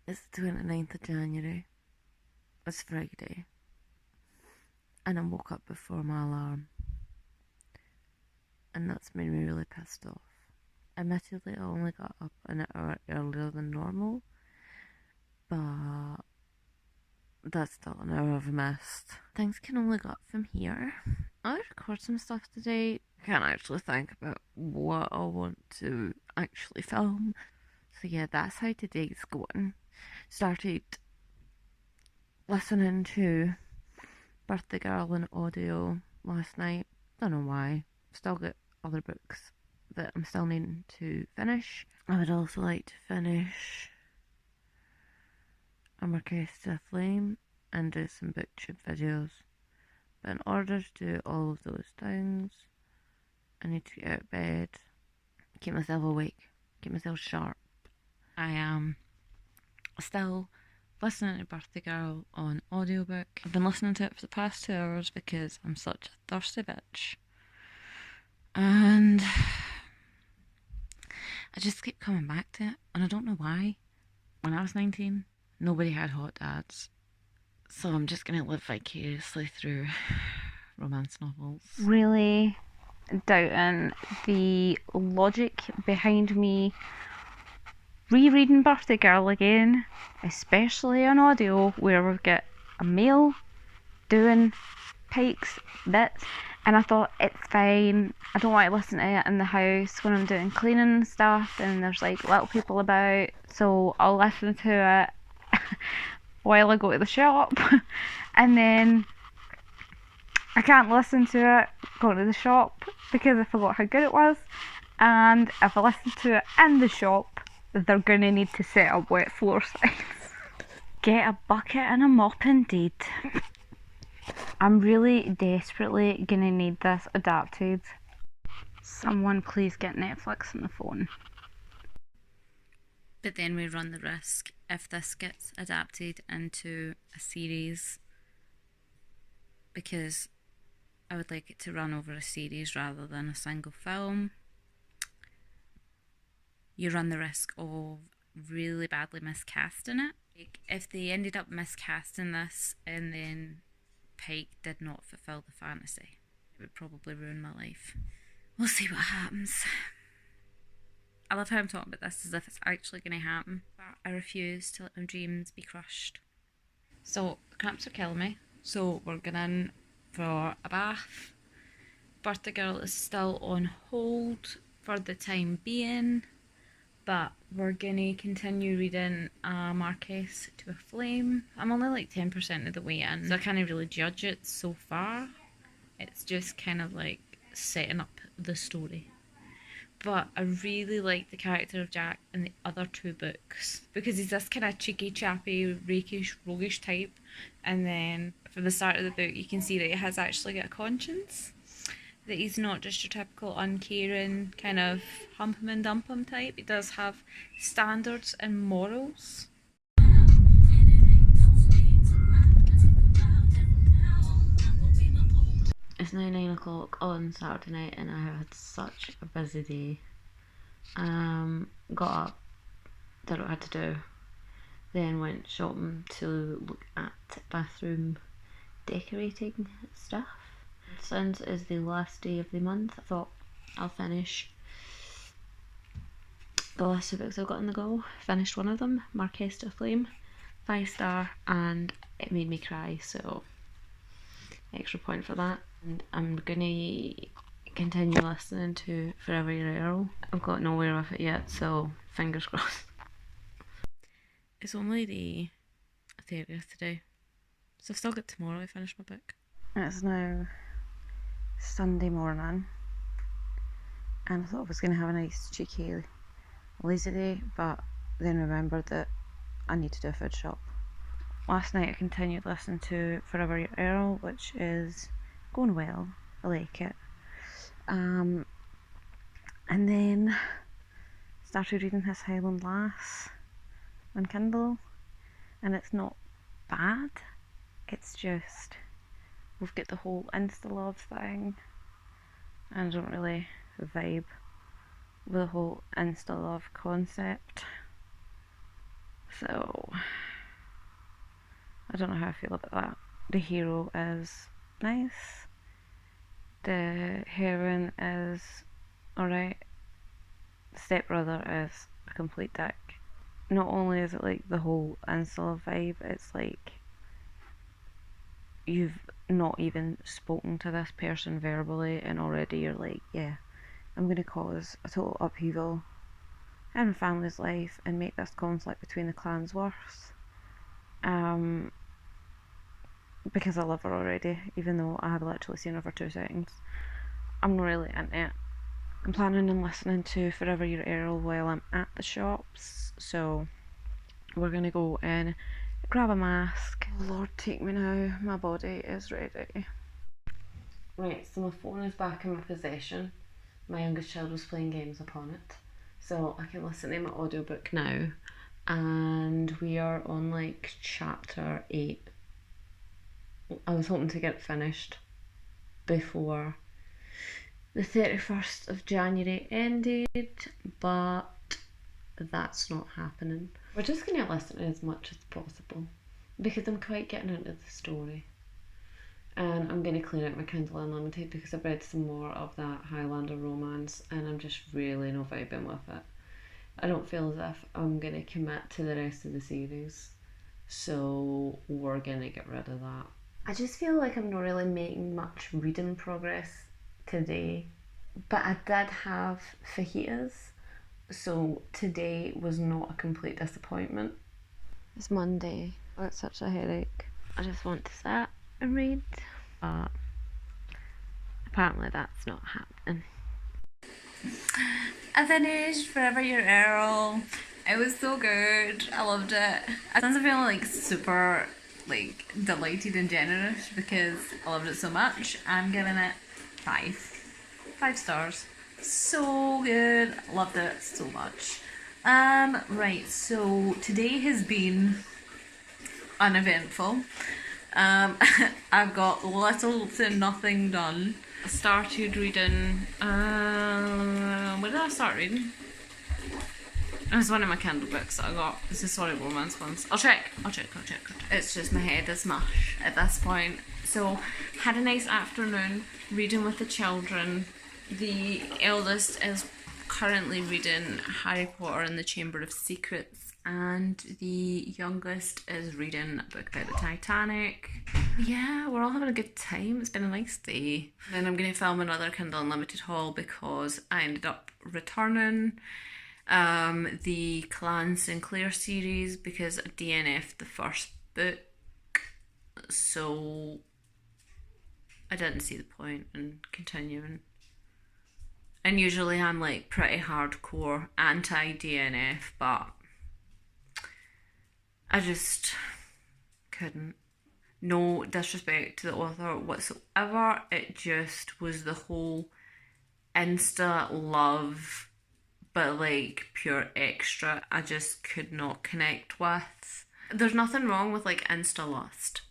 It's the 29th of January. It's Friday. And I woke up before my alarm. And that's made me really pissed off. Admittedly, I only got up an hour earlier than normal, but that's still an hour I've missed. Things can only go up from here. I'll record some stuff today. I can't actually think about what I want to actually film. So yeah, that's how today's going. Started listening to Birthday Girl in audio last night. Don't know why. Still got other books that I'm still needing to finish. I would also like to finish A Marquise to Flame and do some booktube videos. But in order to do all of those things, I need to get out of bed, keep myself awake, keep myself sharp. I am still listening to Birthday Girl on audiobook. I've been listening to it for the past 2 hours because I'm such a thirsty bitch. And I just keep coming back to it, and I don't know why. When I was 19, nobody had hot dads. So I'm just going to live vicariously through romance novels. Really doubting the logic behind me rereading Birthday Girl again, especially on audio where we've got a male doing Pike's bits, and I thought it's fine. I don't want to listen to it in the house when I'm doing cleaning and stuff and there's like little people about, so I'll listen to it while I go to the shop and then I can't listen to it going to the shop because I forgot how good it was, and if I listen to it in the shop they're going to need to set up wet floor signs. Get a bucket and a mop indeed. I'm really desperately gonna need this adapted. Someone please get Netflix on the phone. But then we run the risk, if this gets adapted into a series, because I would like it to run over a series rather than a single film, you run the risk of really badly miscasting it. Like, if they ended up miscasting this and then Pike did not fulfill the fantasy, it would probably ruin my life. We'll see what happens. I love how I'm talking about this as if it's actually going to happen, but I refuse to let my dreams be crushed. So, the cramps are killing me, so we're going in for a bath. Birthday Girl is still on hold for the time being, but we're gonna continue reading Marquise to a Flame. I'm only like 10% of the way in, so I can't really judge it so far. It's just kind of like setting up the story. But I really like the character of Jack in the other two books because he's this kind of cheeky, chappy, rakish, roguish type, and then from the start of the book you can see that he has actually got a conscience. That he's not just your typical uncaring kind of hump him and dump him type. He does have standards and morals. It's now 9 o'clock on Saturday night and I have had such a busy day. Got up, did what I had to do, then went shopping to look at bathroom decorating stuff. Since it's the last day of the month, I thought I'll finish the last two books I've got on the go. Finished one of them, Marquise to Flame, 5-star, and it made me cry, so extra point for that. And I'm gonna continue listening to Forever Your Earl. I've got nowhere with it yet, so fingers crossed. It's only the 30th today, so I've still got tomorrow to finish my book. It's now Sunday morning and I thought I was going to have a nice cheeky lazy day, but then remembered that I need to do a food shop. Last night I continued listening to Forever Your Earl, which is going well. I like it. And then started reading his Highland Lass on Kindle, and it's not bad. It's just we've got the whole insta love thing, and I don't really vibe with the whole insta love concept. So I don't know how I feel about that. The hero is nice. The heroine is alright. The stepbrother is a complete dick. Not only is it like the whole insular vibe, it's like you've not even spoken to this person verbally and already you're like, yeah, I'm going to cause a total upheaval in my family's life and make this conflict between the clans worse. Because I love her already, even though I have literally seen her for 2 seconds. I'm not really into it. I'm planning on listening to Forever Your Earl while I'm at the shops, so we're gonna go and grab a mask. Oh Lord, take me now. My body is ready. Right, so my phone is back in my possession. My youngest child was playing games upon it, so I can listen to my audiobook now. And we are on like chapter 8. I was hoping to get it finished before the 31st of January ended, but that's not happening. We're just going to listen to as much as possible because I'm quite getting into the story. And I'm going to clean out my Kindle Unlimited because I've read some more of that Highlander romance and I'm just really not vibing with it. I don't feel as if I'm going to commit to the rest of the series, so we're going to get rid of that. I just feel like I'm not really making much reading progress today, but I did have fajitas, so today was not a complete disappointment. It's Monday. I got such a headache. I just want to sit and read, but apparently that's not happening. I finished Forever Your Earl. It was so good. I loved it. Since I'm feeling like super like delighted and generous because I loved it so much, I'm giving it 5 stars. So good. Loved it so much. Right, so today has been uneventful. I've got little to nothing done. I started reading. When did I start reading? It was one of my Kindle books that I got. It's a Sorry Romance ones. I'll check. It's just my head is mush at this point. So, had a nice afternoon reading with the children. The eldest is currently reading Harry Potter and the Chamber of Secrets, and the youngest is reading a book about the Titanic. Yeah, we're all having a good time. It's been a nice day. Then I'm going to film another Kindle Unlimited haul because I ended up returning the Clan Sinclair series because I DNF'd the first book, so I didn't see the point in continuing. And usually I'm like pretty hardcore anti-DNF, but I just couldn't. No disrespect to the author whatsoever, it just was the whole Insta love, but like pure extra, I just could not connect with. There's nothing wrong with like Insta lust.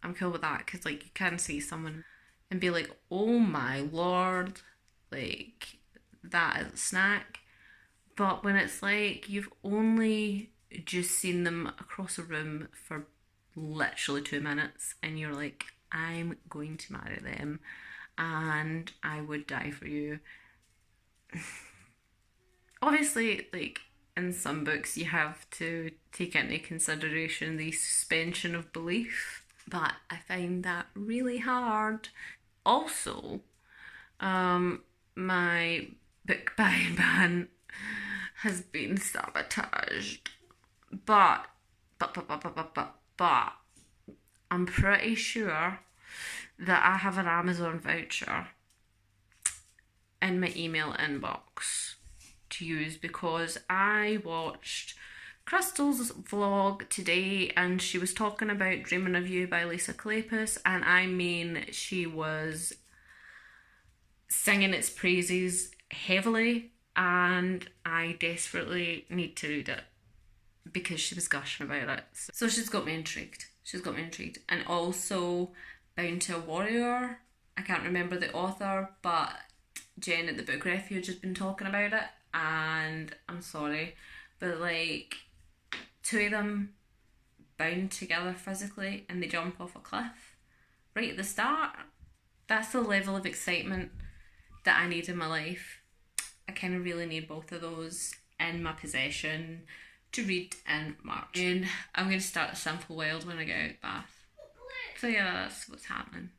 I'm cool with that because like you can see someone and be like, oh my lord, like that is a snack. But when it's like you've only just seen them across a room for literally 2 minutes and you're like, I'm going to marry them and I would die for you. Obviously, like in some books you have to take into consideration the suspension of belief, but I find that really hard. Also, my book buying ban has been sabotaged, but I'm pretty sure that I have an Amazon voucher in my email inbox to use because I watched Crystal's vlog today and she was talking about Dreaming of You by Lisa Kleypas, and I mean she was singing its praises heavily and I desperately need to read it because she was gushing about it. So she's got me intrigued. And also Bound to a Warrior. I can't remember the author, but Jen at the Book Refuge has been talking about it and I'm sorry, but like Two of them bound together physically and they jump off a cliff right at the start. That's the level of excitement that I need in my life. I kind of really need both of those in my possession to read in March. And I'm going to start a Simple Wild when I get out of bath. So yeah, that's what's happening.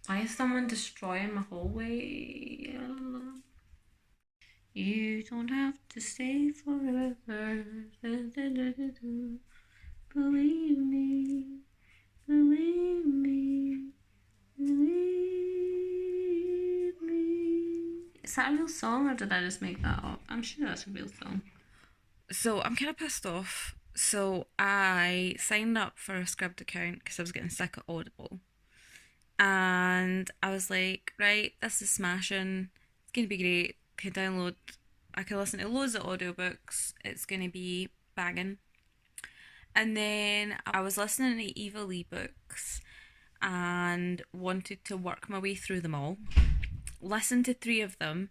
Why is someone destroying my hallway? You don't have to stay forever. Believe me, believe me, believe me. Is that a real song or did I just make that up? I'm sure that's a real song. So I'm kind of pissed off. So I signed up for a Scribd account because I was getting sick of Audible. And I was like, right, this is smashing. It's going to be great. I can listen to loads of audiobooks. It's going to be banging. And then I was listening to Evil ebooks and wanted to work my way through them all. Listened to three of them,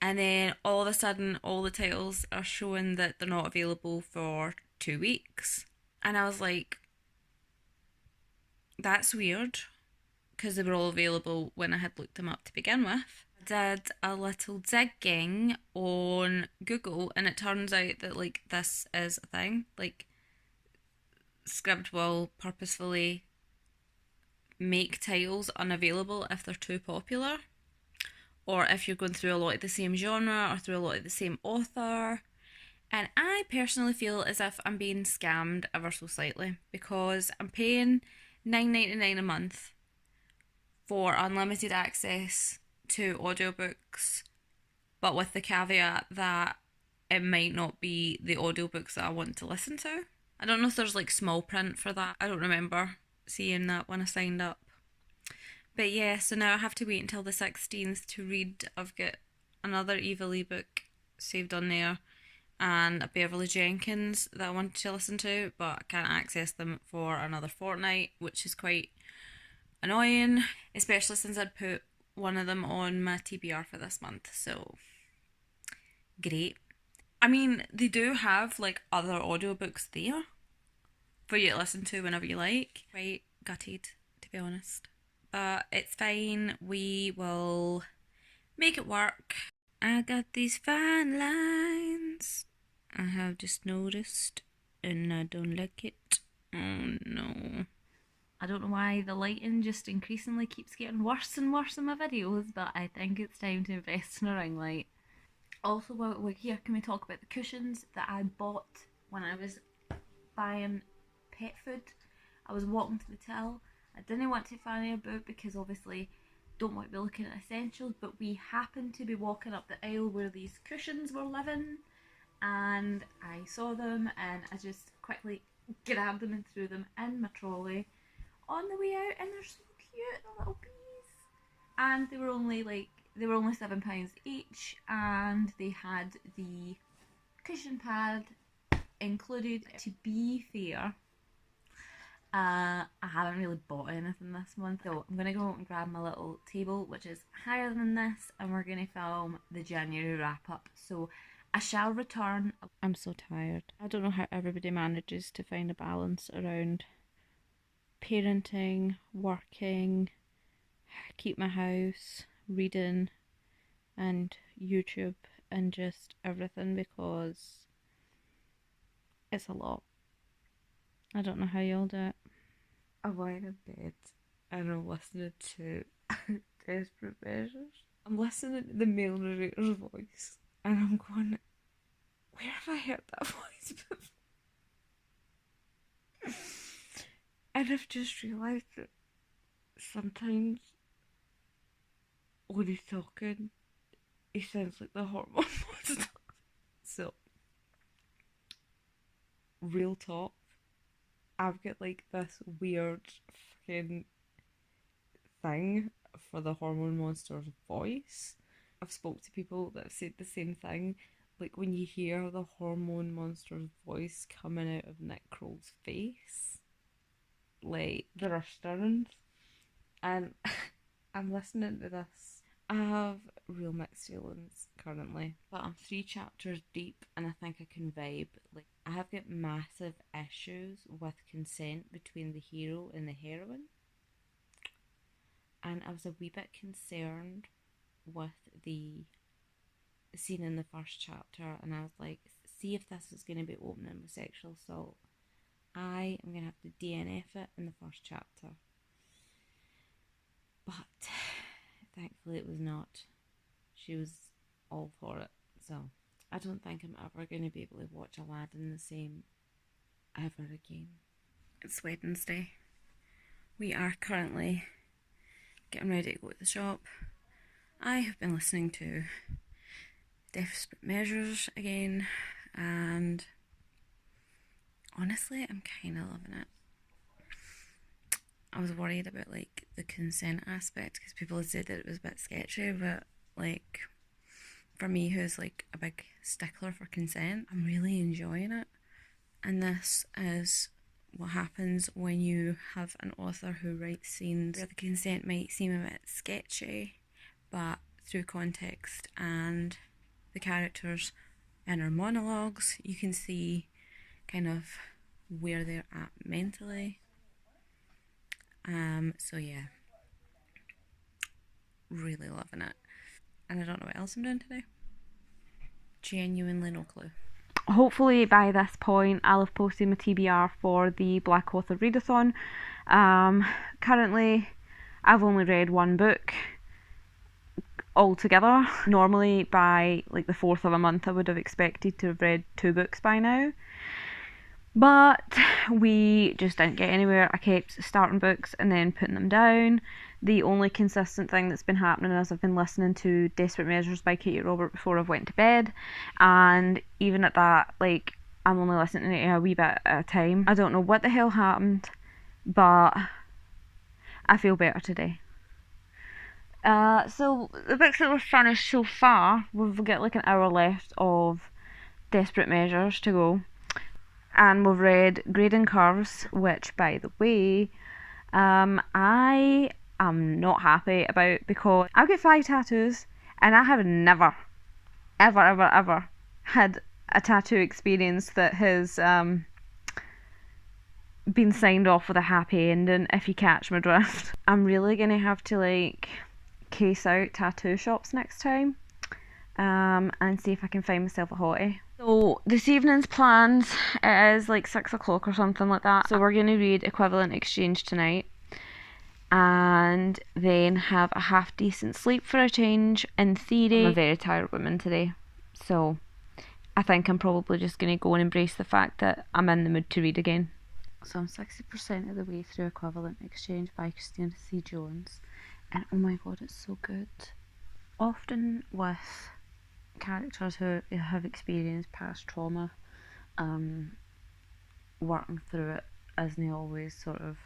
and then all of a sudden, all the titles are showing that they're not available for 2 weeks. And I was like, that's weird because they were all available when I had looked them up to begin with. I did a little digging on Google, and it turns out that like this is a thing. Like Scribd will purposefully make titles unavailable if they're too popular, or if you're going through a lot of the same genre or through a lot of the same author. And I personally feel as if I'm being scammed ever so slightly because I'm paying $9.99 a month for unlimited access to audiobooks, but with the caveat that it might not be the audiobooks that I want to listen to. I don't know if there's like small print for that. I don't remember seeing that when I signed up. But yeah, so now I have to wait until the 16th to read. I've got another Evil ebook saved on there and a Beverly Jenkins that I wanted to listen to, but I can't access them for another fortnight, which is quite annoying, especially since I'd put one of them on my TBR for this month. So great. I mean, they do have like other audiobooks there for you to listen to whenever you like. Quite gutted, to be honest. But it's fine. We will make it work. I got these fine lines I have just noticed and I don't like it. Oh no. I don't know why the lighting just increasingly keeps getting worse and worse in my videos, but I think it's time to invest in a ring light. Also, while we're here, can we talk about the cushions that I bought when I was buying pet food? I was walking to the till. I didn't want to fanny about because obviously don't want to be looking at essentials, but we happened to be walking up the aisle where these cushions were living, and I saw them and I just quickly grabbed them and threw them in my trolley on the way out, and they're so cute, the little bees. And they were only £7 each, and they had the cushion pad included. To be fair, I haven't really bought anything this month, so I'm gonna go and grab my little table, which is higher than this, and we're gonna film the January wrap up. So I shall return. I'm so tired. I don't know how everybody manages to find a balance around parenting, working, keep my house, reading, and YouTube, and just everything because it's a lot. I don't know how y'all do it. I'm lying in bed and I'm listening to Desperate Measures. I'm listening to the male narrator's voice and I'm going, where have I heard that voice before? And I've just realised that sometimes when he's talking, he sounds like the hormone monster. So, real talk, I've got like this weird fucking thing for the hormone monster's voice. I've spoke to people that have said the same thing. Like when you hear the hormone monster's voice coming out of Nick Kroll's face, like there are stirrings. And I'm listening to this. I have real mixed feelings currently, but I'm 3 chapters deep and I think I can vibe. Like, I have got massive issues with consent between the hero and the heroine, and I was a wee bit concerned with the scene in the first chapter, and I was like, see if this is going to be opening with sexual assault. I am going to have to DNF it in the first chapter. But thankfully it was not. She was all for it. So I don't think I'm ever going to be able to watch Aladdin the same ever again. It's Wednesday. We are currently getting ready to go to the shop. I have been listening to Desperate Measures again, and honestly, I'm kind of loving it. I was worried about like the consent aspect because people had said that it was a bit sketchy, but like for me, who's like a big stickler for consent, I'm really enjoying it. And this is what happens when you have an author who writes scenes where the consent might seem a bit sketchy, but through context and the characters' inner monologues, you can see kind of where they're at mentally. So yeah, really loving it. And I don't know what else I'm doing today. Genuinely no clue. Hopefully by this point I'll have posted my TBR for the Black Author Readathon. Currently I've only read one book altogether. Normally by like the 4th of a month I would have expected to have read 2 books by now. But we just didn't get anywhere. I kept starting books and then putting them down. The only consistent thing that's been happening is I've been listening to Desperate Measures by Katie Robert before I've went to bed. And even at that, like, I'm only listening to it a wee bit at a time. I don't know what the hell happened, but I feel better today. So the books that we've finished so far, we've got like an hour left of Desperate Measures to go. And we've read Grading Curves, which, by the way, I am not happy about because I've got 5 tattoos and I have never, ever had a tattoo experience that has been signed off with a happy ending, if you catch my drift. I'm really going to have to like case out tattoo shops next time and see if I can find myself a hottie. So this evening's plans is like 6 o'clock or something like that. So we're going to read Equivalent Exchange tonight and then have a half decent sleep for a change. In theory, I'm a very tired woman today, so I think I'm probably just going to go and embrace the fact that I'm in the mood to read again. So I'm 60% of the way through Equivalent Exchange by Christina C. Jones, and oh my god, it's so good. Often with characters who have experienced past trauma, working through it isn't always sort of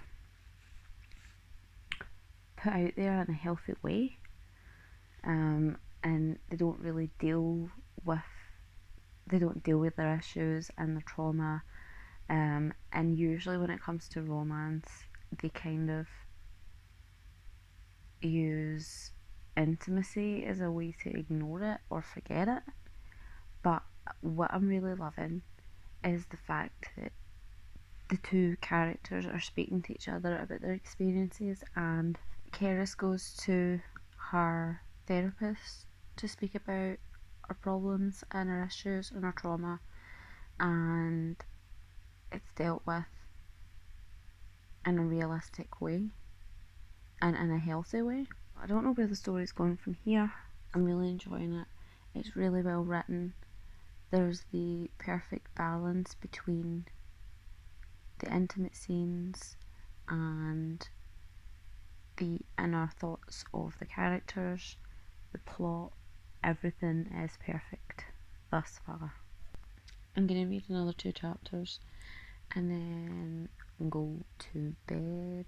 put out there in a healthy way, and they don't deal with their issues and their trauma, and usually when it comes to romance they kind of use intimacy as a way to ignore it or forget it. But what I'm really loving is the fact that the 2 characters are speaking to each other about their experiences, and Keris goes to her therapist to speak about her problems and her issues and her trauma, and it's dealt with in a realistic way and in a healthy way. I don't know where the story's going from here. I'm really enjoying it. It's really well written. There's the perfect balance between the intimate scenes and the inner thoughts of the characters, the plot, everything is perfect thus far. I'm going to read another 2 chapters and then go to bed.